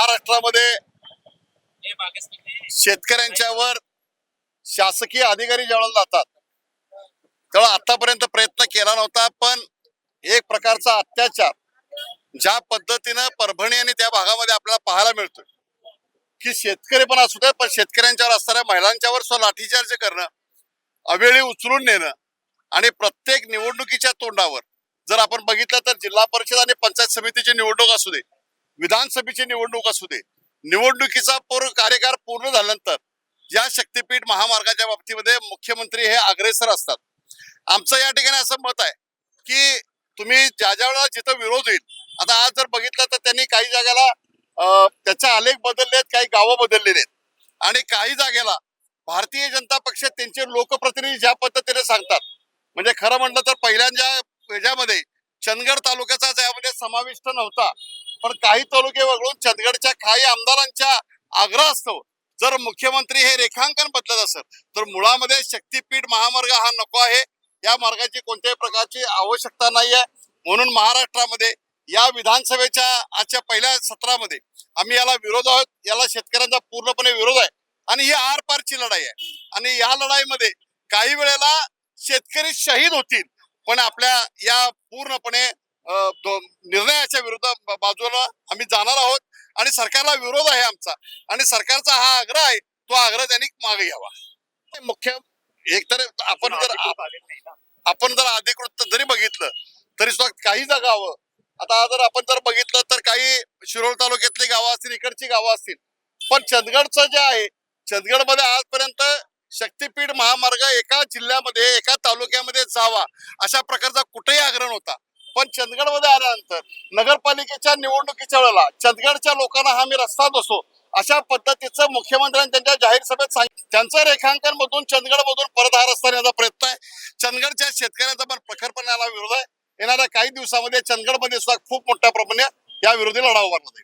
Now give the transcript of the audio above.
महाराष्ट्रामध्ये शेतकऱ्यांच्यावर शासकीय अधिकारी ज्यावेळेला जातात तेव्हा आतापर्यंत प्रयत्न केला नव्हता, पण एक प्रकारचा अत्याचार ज्या पद्धतीनं परभणी आणि त्या भागामध्ये आपल्याला पाहायला मिळतोय की शेतकरी पण असू दे, पण शेतकऱ्यांच्यावर असणाऱ्या महिलांच्यावर लाठीचार्ज करणं, अवेळी उचलून नेणं आणि प्रत्येक निवडणुकीच्या तोंडावर जर आपण बघितलं तर जिल्हा परिषद आणि पंचायत समितीची निवडणूक असू दे, विधानसभेची निवडणूक असू दे, निवडणुकीचा कार्यकाळ पूर्ण झाल्यानंतर या शक्तीपीठ महामार्गाच्या बाबतीमध्ये मुख्यमंत्री हे अग्रेसर असतात. आमचं या ठिकाणी असं मत आहे की तुम्ही ज्या वेळेला जिथं विरोध होईल, आता आज जर बघितलं तर त्यांनी काही जागेला त्याचे आलेख बदलले आहेत, काही गावं बदललेले आहेत आणि काही जागेला भारतीय जनता पक्ष त्यांचे लोकप्रतिनिधी ज्या पद्धतीने सांगतात, म्हणजे खरं म्हणलं तर पहिल्यांदा ह्याच्यामध्ये चंदगड तालुक्याचा यामध्ये समाविष्ट नव्हता, पण काही तालुके वगळून चंदगडच्या काही आमदारांच्या आग्रह असतो जर मुख्यमंत्री हे रेखांकन बदलत असेल तर मुळामध्ये शक्तीपीठ महामार्ग हा नको आहे, या मार्गाची कोणत्याही प्रकारची आवश्यकता नाही आहे. म्हणून महाराष्ट्रामध्ये या विधानसभेच्या आजच्या पहिल्या सत्रामध्ये आम्ही याला विरोध आहोत, याला शेतकऱ्यांचा पूर्णपणे विरोध आहे आणि ही आरपारची लढाई आहे आणि या लढाईमध्ये काही वेळेला शेतकरी शहीद होतील, पण आपल्या या पूर्णपणे निर्णयाच्या विरुद्ध बाजूला आम्ही जाणार आहोत आणि सरकारला विरोध आहे आमचा आणि सरकारचा हा आग्रह आहे, तो आग्रह त्यांनी मागे घ्यावा. मुख्य एकतर आपण जर अधिकृत जरी बघितलं तरी सुद्धा काही जागा हवं. आता जर आपण जर बघितलं तर काही शिरोळ तालुक्यातली गावं असतील, इकडची गावं असतील, पण चंदगडचं जे आहे, चंदगडमध्ये आजपर्यंत शक्तीपीठ महामार्ग एका जिल्ह्यामध्ये एका तालुक्यामध्ये जावा अशा प्रकारचा कुठेही आग्रह नव्हता. पण चंदगडमध्ये आल्यानंतर नगरपालिकेच्या निवडणुकीच्या वेळेला चंदगडच्या लोकांना हा मी रस्ता देतो अशा पद्धतीचं मुख्यमंत्र्यांनी त्यांच्या जाहीर सभेत सांगितलं. त्यांचं रेखांकन मधून चंदगड मधून परत हा रस्ता नेण्याचा प्रयत्न आहे. चंदगडच्या शेतकऱ्यांचा पण प्रखरपणे याला विरोध आहे. येणाऱ्या काही दिवसामध्ये चंदगडमध्ये सुद्धा खूप मोठ्या प्रमाणात या विरोधी लढा उभारला जाईल.